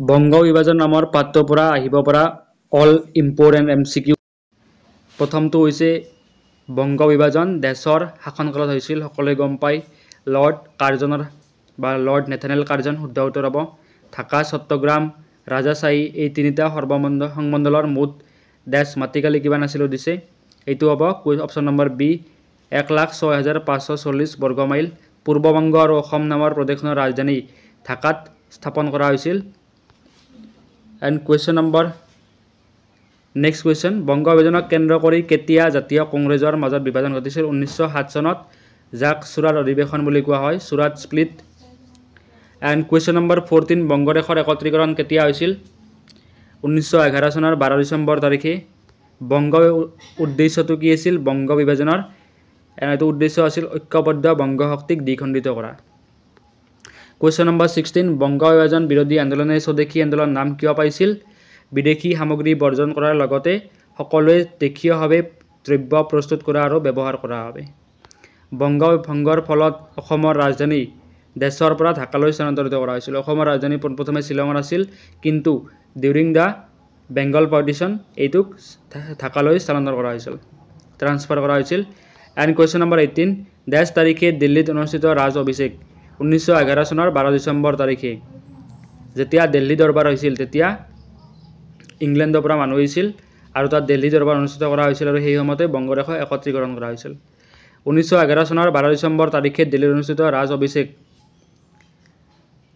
বংগ বিভাজন নামৰ পাঠটোৰ পৰা আহিব পৰা অল ইম্পৰ্টেণ্ট MCQ প্ৰথমটো হৈছে বংগ বিভাজন দেশৰ শাসনকালত হৈছিল সকলোৱে গম পায় লৰ্ড কাৰ্জনৰ বা লৰ্ড নেথানেল কাৰ্জন শুদ্ধ উত্তৰ হ'ব ঢাকা চট্টগ্ৰাম ৰাজাশাহী এই তিনিটা সংমণ্ডলৰ মুঠ দেশ মাটিকালি কিমান আছিল দিছে এইটো হ'ব অপচন নম্বৰ বি 1,06,540 বৰ্গ মাইল পূৰ্ববংগ আৰু অসম নামৰ প্ৰদেশখনৰ ৰাজধানী ঢাকাত স্থাপন কৰা হৈছিল and question number next question Banga বিভাজনক কেন্দ্ৰ কৰি কেতিয়া জাতীয় কংগ্ৰেছৰ মাজত বিভাজন ঘটিছিল 1907 চনত যাক সুৰাট অধিৱেশন বুলি কোৱা হয় সুৰাট স্প্লিট and question number 14 বংগদেশৰ একত্ৰীকৰণ কেতিয়া হৈছিল 1911 চনৰ 12 ডিসেম্বৰ তাৰিখে বংগ উদ্দেশ্যটো কি আছিল বংগ বিভাজনৰ এটো উদ্দেশ্য আছিল ঐক্যবদ্ধ বংগ শক্তিক দ্বিখণ্ডিত কৰা Question number 16 বংগ বিভাজন বিৰোধী আন্দোলনে স্বদেশী আন্দোলন নাম কিয় পাইছিল বিদেশী সামগ্ৰী বৰ্জন কৰাৰ লগতে সকলোৱে দেশীয়ভাৱে দ্ৰব্য প্ৰস্তুত কৰা আৰু ব্যৱহাৰ কৰা হবে বংগ ভংগৰ ফলত অসমৰ ৰাজধানী দেশৰ পৰা ঢাকালৈ স্থানান্তৰিত কৰা হৈছিল অসমৰ ৰাজধানী প্ৰথমে শিলঙত আছিল কিন্তু ডিউৰিং দা বেংগল পাৰ্টিশন এইটোক ঢাকালৈ স্থানান্তৰ কৰা হৈছিল ট্ৰান্সফাৰ কৰা হৈছিল and question number 18 দেশ তাৰিখে দিল্লীত অনুষ্ঠিত ৰাজ অভিষেক 1911 চনৰ 12 ডিসেম্বৰ তাৰিখে যেতিয়া দিল্লী দৰবাৰ হৈছিল তেতিয়া ইংলেণ্ডৰ পৰা মানুহ আহিছিল আৰু তাত দিল্লী দৰবাৰ অনুষ্ঠিত কৰা হৈছিল আৰু সেই সময়তে বংগদেশৰ একত্ৰীকৰণ কৰা হৈছিল 1911 চনৰ 12 ডিসেম্বৰ তাৰিখে দিল্লীত অনুষ্ঠিত ৰাজ অভিষেক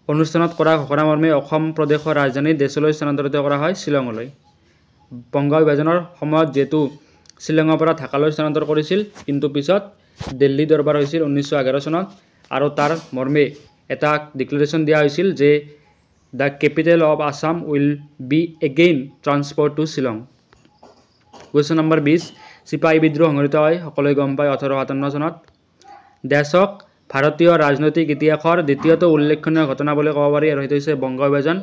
অনুষ্ঠানত কৰা ঘোষণা মৰ্মে অসম প্ৰদেশৰ ৰাজধানী দেশলৈ স্থানান্তৰিত কৰা হয় শিলঙলৈ বংগ বিভাজনৰ সময়ত যেটো শিলঙৰ পৰা ঢাকালৈ স্থানান্তৰ কৰিছিল কিন্তু পিছত দিল্লী দৰবাৰ হৈছিল 1911 চনত আৰু তাৰ মৰ্মে এটা ডিক্লেৰেশ্যন দিয়া হৈছিল যে the capital of Assam will be again transferred to Shillong question number 20 সিপাহী বিদ্ৰোহ সংঘটিত হয় সকলোৱে গম পায় 1857 চনত দেশক ভাৰতীয় ৰাজনৈতিক ইতিহাসৰ দ্বিতীয়টো উল্লেখনীয় ঘটনা বুলি ক'ব পাৰি আৰু সেইটো হৈছে বংগ বিভাজন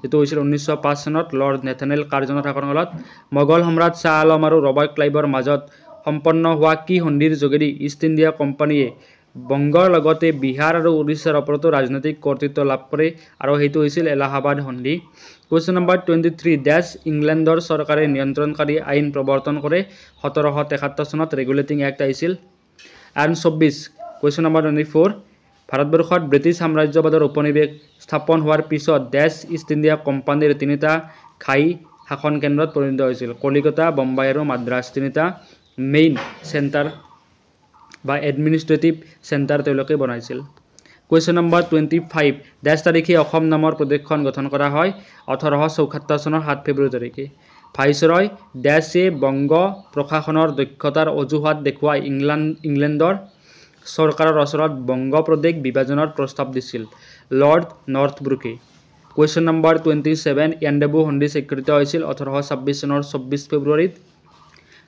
যেটো হৈছিল 1905 চনত লৰ্ড নেথানেল কাৰ্জনৰ শাসনকালত মোগল সম্ৰাট শাহ আলম আৰু ৰবাৰ্ট ক্লাইভৰ মাজত সম্পন্ন হোৱা কি সন্ধিৰ যোগেদি ইষ্ট ইণ্ডিয়া কোম্পানীয়ে বংগৰ লগতে বিহাৰ আৰু উৰিষ্যাৰ ওপৰতো ৰাজনৈতিক কৰ্তৃত্ব লাভ কৰে আৰু হেতু হৈছিল এলাহাবাদ সন্ধি question number 23 দেশ ইংলেণ্ডৰ চৰকাৰে নিয়ন্ত্ৰণকাৰী আইন প্ৰৱৰ্তন কৰে 1773 চনত ৰেগুলেটিং এক্ট আহিছিল and 24 question number 24 ভাৰতবৰ্ষত ব্ৰিটিছ সাম্ৰাজ্যবাদৰ উপনিবেশ স্থাপন হোৱাৰ পিছত দেশ ইষ্ট ইণ্ডিয়া কোম্পানীৰ তিনিটা খাই শাসন কেন্দ্ৰত পৰিণত হৈছিল কলিকতা বম্বাই আৰু মাদ্ৰাজ তিনিটা মেইন সেন্টাৰ বা এডমিনিষ্ট্ৰেটিভ সেন্টাৰ তেওঁলোকে বনাইছিল question number 25 দেশ তাৰিখে অসম নামৰ প্ৰদেশখন গঠন কৰা হয় 1874 চনৰ 7 ফেব্ৰুৱাৰী তাৰিখে ভাইসৰয় দেশে বংগ প্ৰশাসনৰ দক্ষতাৰ অজুহাত দেখুৱাই ইংলেণ্ডৰ চৰকাৰৰ ওচৰত বংগ প্ৰদেশ বিভাজনৰ প্ৰস্তাৱ দিছিল লৰ্ড নৰ্থব্ৰুকে question number 27 এণ্ডেবু সন্ধি স্বীকৃত হৈছিল 1826 চনৰ 24 ফেব্ৰুৱাৰীত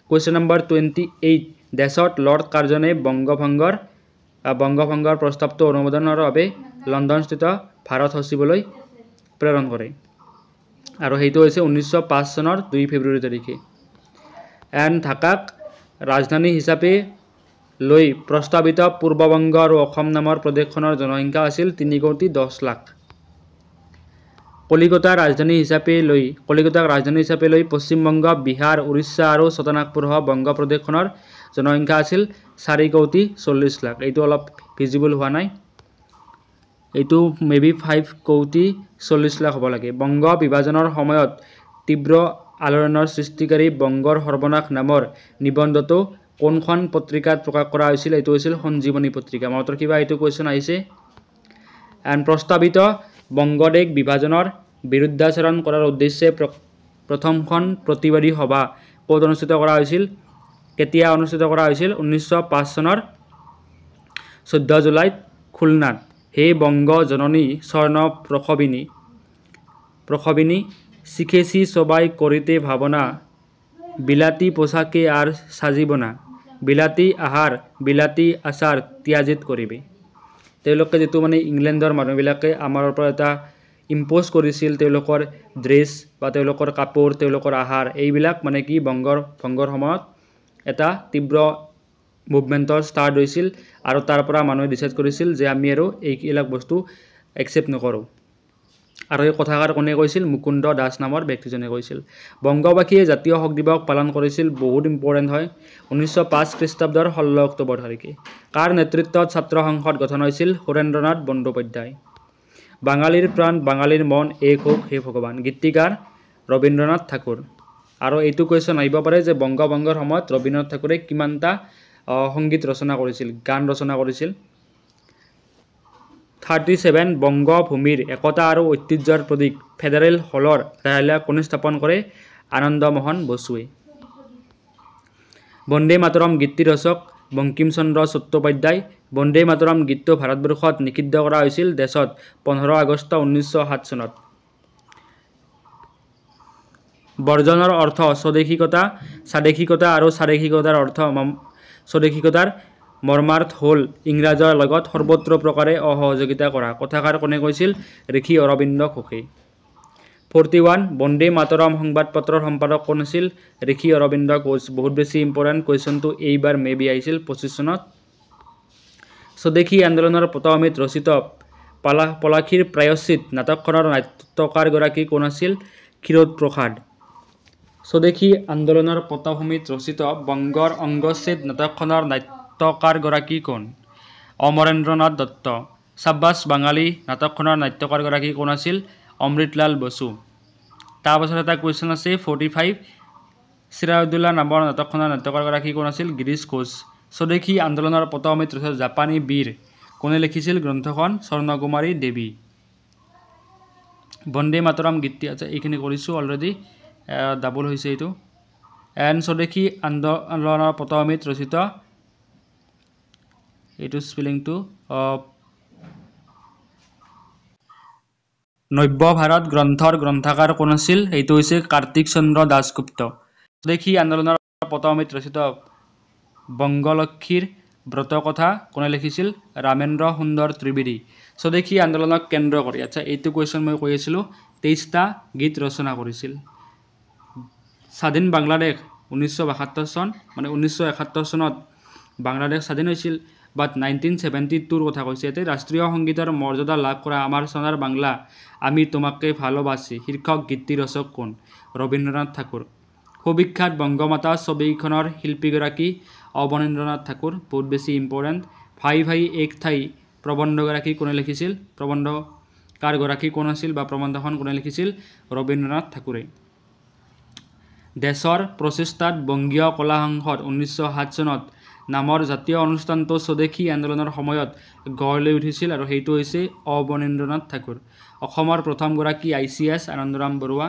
question number 28 দেশত লৰ্ড কাৰ্জনে বংগভংগৰ প্ৰস্তাৱটো অনুমোদনৰ বাবে লণ্ডনস্থিত ভাৰত সচিবলৈ প্ৰেৰণ কৰে আৰু হেতু হৈছে 1905 চনৰ 2 ফেব্ৰুৱাৰী তাৰিখে and ঢাকাক ৰাজধানী হিচাপে লৈ প্ৰস্তাৱিত পূৰ্ববংগ আৰু অসম নামৰ প্ৰদেশখনৰ জনসংখ্যা আছিল 3,10 লাখ কলিকতাক ৰাজধানী হিচাপে লৈ পশ্চিমবংগ বিহাৰ উৰিষ্যা আৰু চটনাগপুৰ সহ বংগ প্ৰদেশখনৰ জনসংখ্যা আছিল 4,40 লাখ এইটো অলপ ভিজিবল হোৱা নাই এইটো মেবি 5,40 লাখ হ'ব লাগে বংগ বিভাজনৰ সময়ত তীব্ৰ আলোড়নৰ সৃষ্টিকাৰী বংগৰ সৰ্বনাশ নামৰ নিবন্ধটো কোনখন পত্ৰিকাত প্ৰকাশ কৰা হৈছিল এইটো হৈছিল সঞ্জীৱনী পত্ৰিকা মাত্ৰ কিবা এইটো কোৱেশ্চন আহিছে and প্ৰস্তাৱিত বংগদেশ বিভাজনৰ বিৰুদ্ধাচৰণ কৰাৰ উদ্দেশ্যে প্ৰথমখন প্ৰতিবাদী সভা ক'ত অনুষ্ঠিত কৰা হৈছিল কেতিয়া অনুষ্ঠিত কৰা হৈছিল 1905 চনৰ 14 জুলাইত খুলনাত হে বংগ জননী স্বৰ্ণ প্ৰসবিনী শিখেছি সবাই কৰিতে ভাৱনা বিলাতী পোছাকে আৰ সাজিবনা বিলাতী আহাৰ বিলাতী আচাৰ ত্যাজিত কৰিবে তেওঁলোকে যেটো মানে ইংলেণ্ডৰ মানুহবিলাকে আমাৰ ওপৰত এটা ইম্পোজ কৰিছিল তেওঁলোকৰ ড্ৰেছ বা তেওঁলোকৰ কাপোৰ তেওঁলোকৰ আহাৰ এইবিলাক মানে কি ভংগৰ সময়ত এটা তীব্ৰ মুভমেন্টৰ ষ্টাৰ্ট হৈছিল আৰু তাৰ পৰা মানুহে ডিসাইড কৰিছিল যে আমি আৰু এইবিলাক বস্তু একসেপ্ট নকৰো আৰু এই কথাষাৰ কোনে কৈছিল মুকুন্দ দাস নামৰ ব্যক্তিজনে কৈছিল বংগবাসীয়ে জাতীয় শোক দিৱস পালন কৰিছিল বহুত ইম্পৰ্টেণ্ট হয় 1905 খ্ৰীষ্টাব্দৰ 16 অক্টোবৰ তাৰিখে কাৰ নেতৃত্বত ছাত্ৰ সংসদ গঠন হৈছিল সুৰেন্দ্ৰনাথ বন্দ্যোপাধ্যায় বাঙালীৰ প্ৰাণ বাঙালীৰ মন এক হোক হে ভগৱান গীতিকাৰ ৰবীন্দ্ৰনাথ ঠাকুৰ আৰু এইটো কোৱেশ্চন আহিব পাৰে যে বংগভংগৰ সময়ত ৰবীন্দ্ৰনাথ ঠাকুৰে কিমানটা সংগীত ৰচনা কৰিছিল গান ৰচনা কৰিছিল 37 বংগভূমিৰ একতা আৰু ঐতিহ্যৰ প্ৰতীক ফেডাৰেল হলৰ লাহে কোনে স্থাপন কৰে আনন্দমোহন বসুৱে বন্দে মাতৰম গীতটি ৰচক বংকিম চন্দ্ৰ চট্টোপাধ্যায় বন্দে মাতৰম গীতটো ভাৰতবৰ্ষত নিষিদ্ধ কৰা হৈছিল দেশত 15 আগষ্ট 1907 চনত বৰ্জনৰ অৰ্থ স্বদেশিকতা স্বাদেশিকতা আৰু স্বাদেশিকতাৰ অৰ্থ স্বদেশিকতাৰ মৰ্মাৰ্থ হ'ল ইংৰাজৰ লগত সৰ্বত্ৰ প্ৰকাৰে অসহযোগিতা কৰা কথাষাৰ কোনে কৈছিল ঋষি অৰবিন্দ ঘোষে 41 বন্দে মাতৰম সংবাদপত্ৰৰ সম্পাদক কোন আছিল ঋষি অৰবিন্দ ঘোষ বহুত বেছি ইম্পৰ্টেণ্ট কুৱেশ্যনটো এইবাৰ মেবি আহিছিল 25 চনত স্বদেশী আন্দোলনৰ পটভূমিত ৰচিত পলাশীৰ প্ৰায়শ্চিত নাটকখনৰ নাট্যকাৰগৰাকী কোন আছিল ক্ষীৰোদ প্ৰসাদ স্বদেশী আন্দোলনৰ পটভূমিত ৰচিত বংগৰ অংগচ্ছেদ নাটকখনৰ নাট্যকাৰগৰাকী কোন অমৰেন্দ্ৰনাথ দত্ত সাব্বাছ বাঙালী নাটকখনৰ নাট্যকাৰগৰাকী কোন আছিল অমৃতলাল বসু তাৰ পাছত এটা কুৱেশ্যন আছে 45 চিৰাজউদ্দৌলা নামৰ নাটকখনৰ নাট্যকাৰগৰাকী কোন আছিল গিৰীশ ঘোষ স্বদেশী আন্দোলনৰ পটভূমিত ৰচিত জাপানী বীৰ কোনে লিখিছিল গ্ৰন্থখন স্বৰ্ণকুমাৰী দেৱী বন্দে মাতৰম গীতটি আছে এইখিনি কৰিছোঁ অলৰেডি ডাবল হৈছে এইটো এন স্বদেশী আন্দোলনৰ পটভূমিত ৰচিত এইটো স্পেলিংটো নব্য ভাৰত গ্ৰন্থৰ গ্ৰন্থকাৰ কোন আছিল এইটো হৈছে কাৰ্তিক চন্দ্ৰ দাসগুপ্ত স্বদেশী আন্দোলনৰ পটভূমিত ৰচিত বংগলক্ষীৰ ব্ৰত কথা কোনে লিখিছিল ৰামেন্দ্ৰ সুন্দৰ ত্ৰিবেদী স্বদেশী আন্দোলনক কেন্দ্ৰ কৰি আচ্ছা এইটো কুৱেশ্যন মই কৈ আছিলোঁ 23টা গীত ৰচনা কৰিছিল স্বাধীন বাংলাদেশ 1972 চন মানে 1971 চনত বাংলাদেশ স্বাধীন হৈছিল বাট 1972 কথা কৈছে এতে ৰাষ্ট্ৰীয় সংগীতৰ মৰ্যাদা লাভ কৰা আমাৰ সোণাৰ বাংলা আমি তোমাকে ভালোবাসি শীৰ্ষক গীতটি ৰচক কোন ৰবীন্দ্ৰনাথ ঠাকুৰ সুবিখ্যাত বংগমাতা ছবিখনৰ শিল্পীগৰাকী অৱনীন্দ্ৰনাথ ঠাকুৰ বহুত বেছি ইম্পৰ্টেণ্ট ভাই ভাই এক ঠাই প্ৰবন্ধগৰাকী কোনে লিখিছিল প্ৰবন্ধকাৰগৰাকী কোন আছিল বা প্ৰবন্ধখন কোনে লিখিছিল ৰবীন্দ্ৰনাথ ঠাকুৰে দেশৰ প্ৰচেষ্টাত বংগীয় কলা সংসদ 1907 চনত নামৰ জাতীয় অনুষ্ঠানটো স্বদেশী আন্দোলনৰ সময়ত গঢ় লৈ উঠিছিল আৰু সেইটো হৈছে অৱনীন্দ্ৰনাথ ঠাকুৰ অসমৰ প্ৰথমগৰাকী ICS আনন্দৰাম বৰুৱা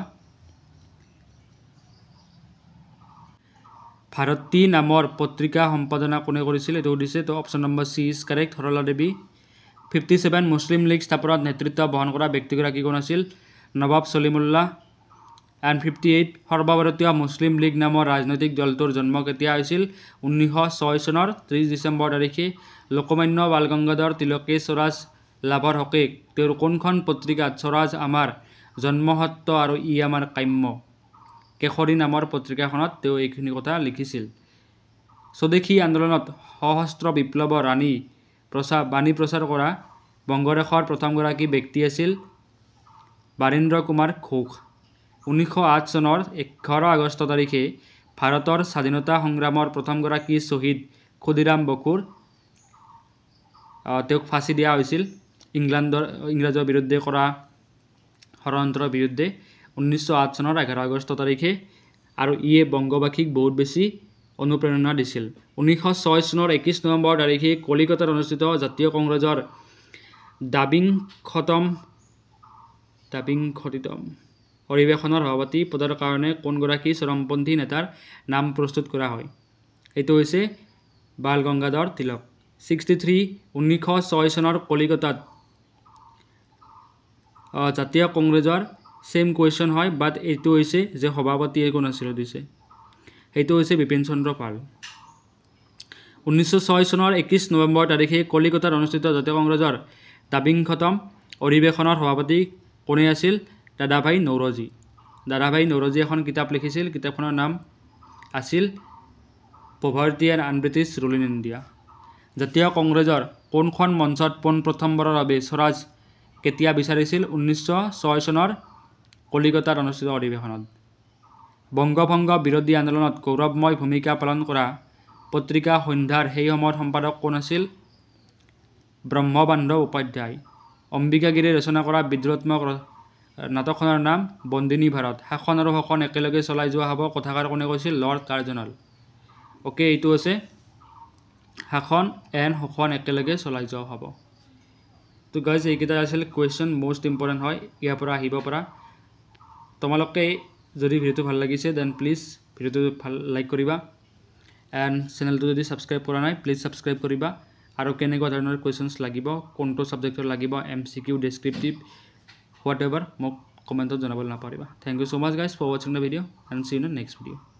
ভাৰতী নামৰ পত্ৰিকা সম্পাদনা কোনে কৰিছিল এইটো দিছে তো option number C is correct Sarala Devi 57 Muslim League স্থাপনত নেতৃত্ব বহন কৰা ব্যক্তিগৰাকী কোন আছিল নবাব সলিমুল্লাহ এণ্ড 58 সৰ্বভাৰতীয় মুছলিম লীগ নামৰ ৰাজনৈতিক দলটোৰ জন্ম কেতিয়া হৈছিল 1906 চনৰ 30 ডিচেম্বৰ তাৰিখে লোকমান্য বাল গংগাধৰ তিলকে স্বৰাজ লাভৰ হকে তেওঁৰ কোনখন পত্ৰিকাত স্বৰাজ আমাৰ জন্মসত্ব আৰু ই আমাৰ কাম্য কেশৰী নামৰ পত্ৰিকাখনত তেওঁ এইখিনি কথা লিখিছিল স্বদেশী আন্দোলনত সশস্ত্ৰ বিপ্লৱৰ বাণী প্ৰচাৰ কৰা বংগদেশৰ প্ৰথমগৰাকী ব্যক্তি আছিল বাৰীন্দ্ৰ কুমাৰ ঘোষ 1908 চনৰ 11 আগষ্ট তাৰিখে ভাৰতৰ স্বাধীনতা সংগ্ৰামৰ প্ৰথমগৰাকী শ্বহীদ ক্ষুদিৰাম বসুৰ তেওঁক ফাঁচি দিয়া হৈছিল ইংৰাজৰ বিৰুদ্ধে কৰা ষড়যন্ত্ৰৰ বিৰুদ্ধে 1908 চনৰ 11 আগষ্ট তাৰিখে আৰু ইয়ে বংগবাসীক বহুত বেছি অনুপ্ৰেৰণা দিছিল 1906 চনৰ 21 নৱেম্বৰ তাৰিখে কলিকতাত অনুষ্ঠিত জাতীয় কংগ্ৰেছৰ দাবিং খতম অধিৱেশনৰ সভাপতি পদৰ কাৰণে কোনগৰাকী চৰমপন্থী নেতাৰ নাম প্ৰস্তুত কৰা হয় এইটো হৈছে বাল গংগাধৰ তিলক 63 1906 চনৰ কলিকতাত জাতীয় কংগ্ৰেছৰ সেম কুৱেশ্যন হয় বাট এইটো হৈছে যে সভাপতি কোন আছিল দিছে এইটো হৈছে বিপিন চন্দ্ৰ পাল 1906 চনৰ 21 নৱেম্বৰ তাৰিখে কলিকতাত অনুষ্ঠিত জাতীয় কংগ্ৰেছৰ দাবিং খতম অধিৱেশনৰ সভাপতি কোনে আছিল দাদাভাই নৌৰোজী এখন কিতাপ লিখিছিল কিতাপখনৰ নাম আছিল poverty and unBritish rule in India জাতীয় কংগ্ৰেছৰ কোনখন মঞ্চত পোনপ্ৰথমবাৰৰ বাবে স্বৰাজ কেতিয়া বিচাৰিছিল 1906 চনৰ কলিকতাত অনুষ্ঠিত অধিৱেশনত বংগভংগ বিৰোধী আন্দোলনত গৌৰৱময় ভূমিকা পালন কৰা পত্ৰিকা সন্ধ্যাৰ সেই সময়ত সম্পাদক কোন আছিল ব্ৰহ্মবান্ধৱ উপাধ্যায় অম্বিকাগিৰি ৰচনা কৰা বিদ্ৰোহাত্মক নাটকখনৰ নাম বন্দিনী ভাৰত শাসন আৰু শোষণ একেলগে চলাই যোৱা হ'ব কথাকাৰ কোনে কৈছিল লৰ্ড কাৰ্জনেল ওকে এইটো আছে শাসন এণ্ড শোষণ একেলগে চলাই যোৱা হ'ব তো গাইজ এইকেইটা আছিল কুৱেশ্যন মোষ্ট ইম্পৰ্টেণ্ট হয় ইয়াৰ পৰা আহিব পৰা তোমালোকে যদি ভিডিঅ'টো ভাল লাগিছে দেন প্লিজ ভিডিঅ'টো ভাল লাইক কৰিবা এণ্ড চেনেলটো যদি ছাবস্ক্ৰাইব কৰা নাই প্লিজ ছাবস্ক্ৰাইব কৰিবা আৰু কেনেকুৱা ধৰণৰ কুৱেশ্যনছ লাগিব কোনটো ছাবজেক্টৰ লাগিব MCQ ডেছক্ৰিপটিভ হোৱাট এভাৰ মোক কমেণ্টত জনাবলৈ নাপাহৰিবা thank you so much guys for watching the video and see you in the next video